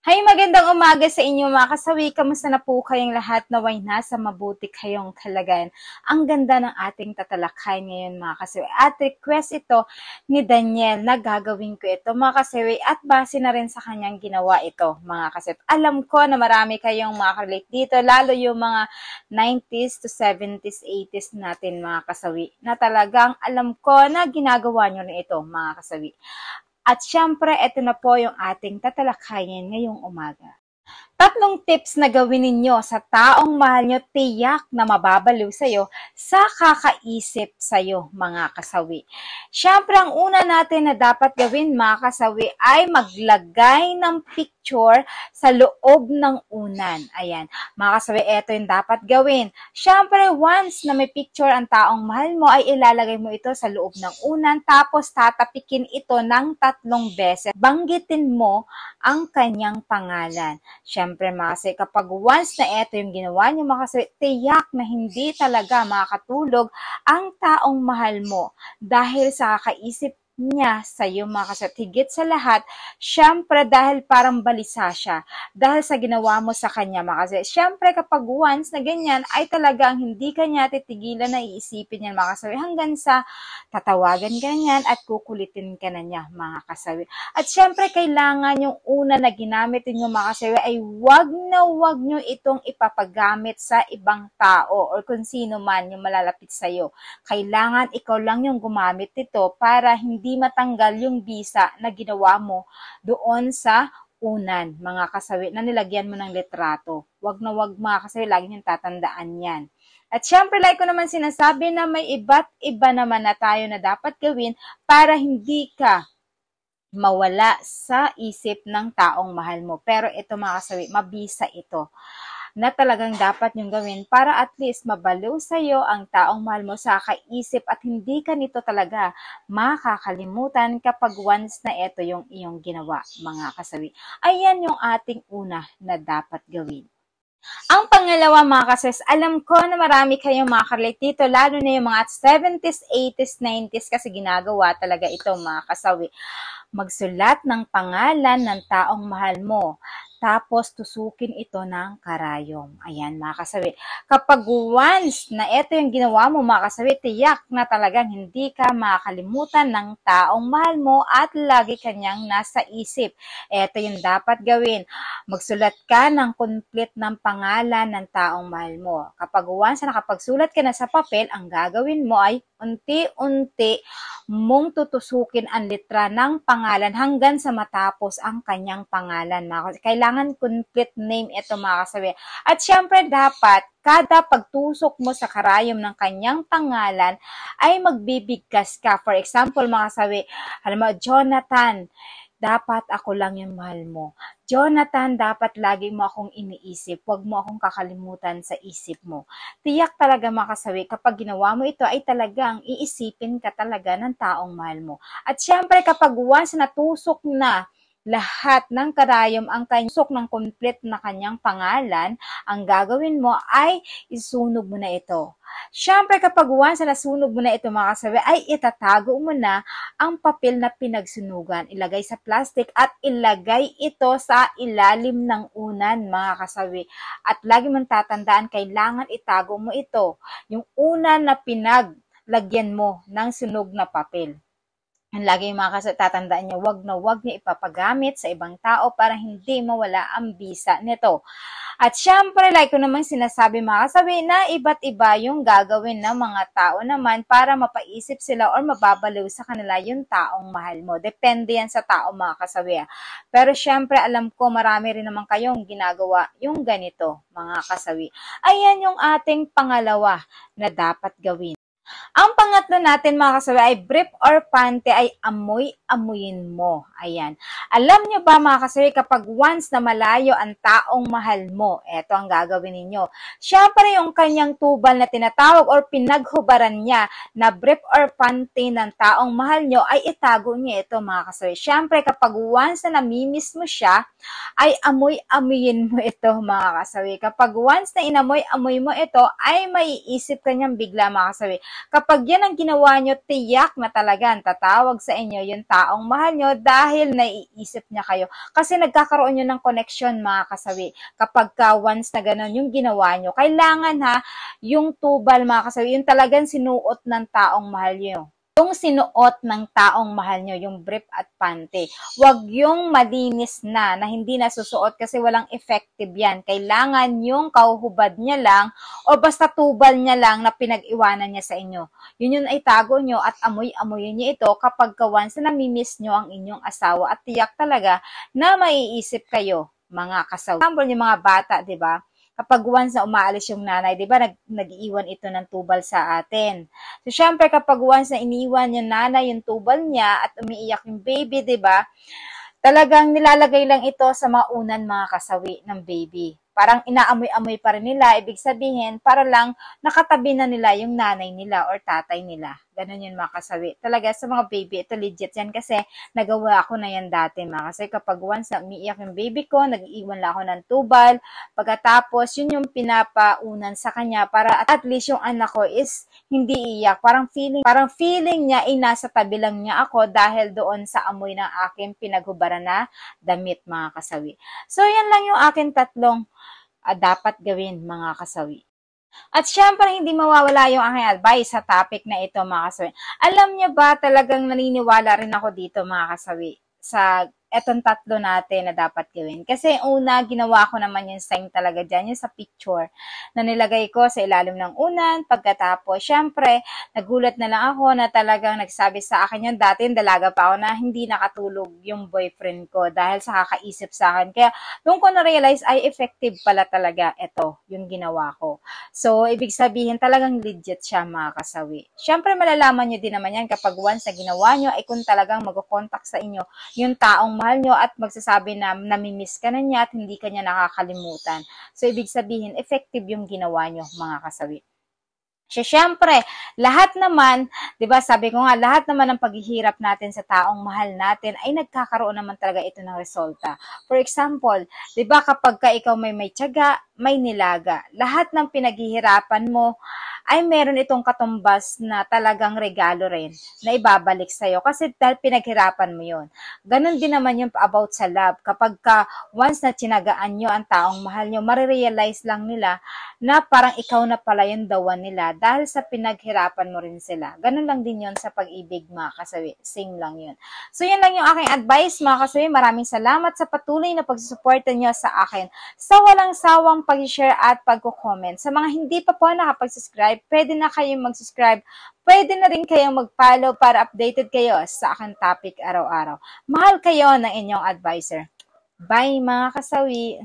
Hay, magandang umaga sa inyo mga kasawi. Kamusta na po kayong lahat? Naway nasa mabuti kayong kalagayan. Ang ganda ng ating tatalakay ngayon mga kasawi. At request ito ni Daniel na gagawin ko ito mga kasawi at base na rin sa kanyang ginawa ito mga kasawi. Alam ko na marami kayong makarelate dito, lalo yung mga 90s to 70s, 80s natin mga kasawi na talagang alam ko na ginagawa nyo rin ito mga kasawi. At syempre, ito na po yung ating tatalakayin ngayong umaga. Tatlong tips na gawin ninyo sa taong mahal nyo, tiyak na mababaliw sa'yo sa kakaisip sa'yo, mga kasawi. Siyempre, ang una natin na dapat gawin, mga kasawi, ay maglagay ng picture sa loob ng unan. Ayan, mga kasawi, ito yung dapat gawin. Siyempre, once na may picture ang taong mahal mo, ay ilalagay mo ito sa loob ng unan, tapos tatapikin ito ng 3 beses. Banggitin mo ang kanyang pangalan. Siyempre, kasi kapag once na ito yung ginawa niyo, kasi tiyak na hindi talaga makakatulog ang taong mahal mo dahil sa kakaisip niya sa iyo mga kasawi. Higit sa lahat, syempre dahil parang balisa siya dahil sa ginawa mo sa kanya mga kasawi. Syempre kapag once na ganyan ay talagang hindi kanya titigilan na iisipin yan mga kasawi hanggang sa tatawagan ka niyan at kukulitin ka na niya mga kasawi. At syempre kailangan yung una na ginamit ninyo mga kasawi ay wag nyo itong ipapagamit sa ibang tao or kung sino man yung malalapit sa iyo. Kailangan ikaw lang yung gumamit nito para hindi matanggal yung bisa na ginawa mo doon sa unan, mga kasawi, na nilagyan mo ng litrato. Wag na wag mga kasawi, lagi niyong tatandaan yan. At syempre, like ko naman sinasabi na may iba't iba naman na tayo na dapat gawin para hindi ka mawala sa isip ng taong mahal mo. Pero ito mga kasawi, mabisa ito na talagang dapat nyong gawin para at least mabaliw sa'yo ang taong mahal mo sa kaisip at hindi ka nito talaga makakalimutan kapag once na ito yung iyong ginawa, mga kasawi. Ayan yung ating una na dapat gawin. Ang pangalawa mga kasawi, alam ko na marami kayong makarelate dito, lalo na yung mga 70s, 80s, 90s kasi ginagawa talaga ito mga kasawi. Magsulat ng pangalan ng taong mahal mo. Tapos, tusukin ito ng karayom. Ayan, mga kasawi. Kapag once na ito yung ginawa mo, mga kasawi, tiyak na talagang hindi ka makakalimutan ng taong mahal mo at lagi kanyang nasa isip. Ito yung dapat gawin. Magsulat ka ng complete ng pangalan ng taong mahal mo. Kapag once na nakapagsulat ka na sa papel, ang gagawin mo ay unti-unti mong tutusukin ang litra ng pangalan hanggang sa matapos ang kanyang pangalan. Kailangan complete name ito mga kasawi. At syempre dapat kada pagtusok mo sa karayom ng kanyang pangalan ay magbibigkas ka. For example mga kasawi, alam mo, Jonathan, dapat ako lang yung mahal mo. Jonathan, dapat lagi mo akong iniisip. Huwag mo akong kakalimutan sa isip mo. Tiyak talaga mga kasawi, kapag ginawa mo ito ay talagang iisipin ka talaga ng taong mahal mo. At syempre kapag once natusok na lahat ng karayom ang kanyang ng complete na kanyang pangalan, ang gagawin mo ay isunog mo na ito. Siyempre kapag once na nasunog mo na ito mga kasawi, ay itatago mo na ang papel na pinagsunugan. Ilagay sa plastic at ilagay ito sa ilalim ng unan mga kasawi. At lagi mong tatandaan, kailangan itago mo ito. Yung unan na pinaglagyan mo ng sunog na papel. Ang lagi yung mga tatandaan niyo, wag na wag niyo ipapagamit sa ibang tao para hindi mawala ang bisa nito. At syempre, like ko namang sinasabi mga kasawi, na iba't iba yung gagawin ng mga tao naman para mapaisip sila or mababaliw sa kanila yung taong mahal mo. Depende yan sa tao mga kasawi. Pero syempre, alam ko marami rin naman kayong ginagawa yung ganito mga kasawi. Ayan yung ating pangalawa na dapat gawin. Ang pangatlo natin mga kasawi ay brief or pante ay amuyin mo. Ayan. Alam nyo ba mga kasawi, kapag once na malayo ang taong mahal mo, eto ang gagawin ninyo. Siyempre yung kanyang tubal na tinatawag or pinaghubaran niya na brief or pante ng taong mahal nyo ay itago niya ito mga kasawi. Siyempre kapag once na namimiss mo siya, ay amuyin mo ito mga kasawi. Kapag once na inamoy mo ito, ay maiisip ka niyang bigla mga kasawi. Kapag yan ang ginawa nyo, tiyak na talagang tatawag sa inyo yung taong mahal nyo dahil naiisip niya kayo. Kasi nagkakaroon nyo ng connection mga kasawi. Kapag once na ganun yung ginawa nyo, kailangan yung tubal mga kasawi, yung talagang sinuot ng taong mahal nyo. Yung sinuot ng taong mahal nyo, yung brief at panty. Huwag yung malinis na hindi nasusuot kasi walang effective yan. Kailangan yung kauhubad niya lang o basta tubal niya lang na pinag-iwanan niya sa inyo. Yun ay tago nyo at amoy-amoyin niyo ito kapag once na namimiss nyo ang inyong asawa at tiyak talaga na maiisip kayo, mga kasawi. For example, yung mga bata, di ba? Kapag once na umaalis yung nanay, di ba, nag-iwan ito ng tubal sa atin. So, syempre, kapag once na iniwan yung nanay yung tubal niya at umiiyak yung baby, di ba, talagang nilalagay lang ito sa maunan mga kasawi ng baby. Parang inaamoy-amoy pa rin nila, ibig sabihin, para lang nakatabi na nila yung nanay nila or tatay nila. Ganun yun mga kasawi. Talaga sa mga baby, ito legit yan kasi nagawa ko na yan dati mga kasawi. Kapag once na umiiyak yung baby ko, nag-iwan lang ako ng tubal. Pagkatapos, yun yung pinapaunan sa kanya para at least yung anak ko is hindi iyak. Parang feeling niya ay nasa tabi lang niya ako dahil doon sa amoy ng aking pinaghubaran na damit mga kasawi. So, yan lang yung aking tatlong dapat gawin mga kasawi. At syempre, hindi mawawala yung aking advice sa topic na ito mga kasawi. Alam niyo ba, talagang naniniwala rin ako dito mga kasawi sa etong tatlo natin na dapat gawin. Kasi una, ginawa ko naman yung sign talaga dyan, yung sa picture na nilagay ko sa ilalim ng unan. Pagkatapos, syempre, nagulat na lang ako na talagang nagsabi sa akin yun. Dati, dalaga pa ako na hindi nakatulog yung boyfriend ko dahil sa kakaisip sa akin. Kaya, doon ko na-realize ay effective pala talaga ito, yung ginawa ko. So, ibig sabihin, talagang legit siya mga kasawi. Syempre, malalaman nyo din naman yan kapag once na ginawa nyo ay kung talagang mag-contact sa inyo yung taong mahal nyo at magsasabi na namimiss ka na niya at hindi ka niya nakakalimutan. So, ibig sabihin, effective yung ginawa nyo, mga kasawi. Siyempre, lahat naman, 'di ba? Sabi ko nga, lahat naman ng paghihirap natin sa taong mahal natin ay nagkakaroon naman talaga ito ng resulta. For example, 'di ba kapag ka ikaw may tiyaga, may nilaga. Lahat ng pinaghihirapan mo ay meron itong katumbas na talagang regalo rin na ibabalik sa'yo kasi dahil pinaghirapan mo yun. Ganon din naman yung about sa love. Kapag ka once na tinagaan nyo ang taong mahal nyo, marirealize lang nila na parang ikaw na pala yung dawan nila dahil sa pinaghirapan mo rin sila. Ganon lang din yun sa pag-ibig mga kasawi. Same lang yun. So yun lang yung aking advice mga kasawi. Maraming salamat sa patuloy na pagsusuporta nyo sa akin. Sa walang sawang pag-share at pag-comment. Sa mga hindi pa po nakapag-subscribe, pwede na kayong mag-subscribe. Pwede na rin kayong mag-follow para updated kayo sa aking topic araw-araw. Mahal kayo ng inyong advisor. Bye mga kasawi!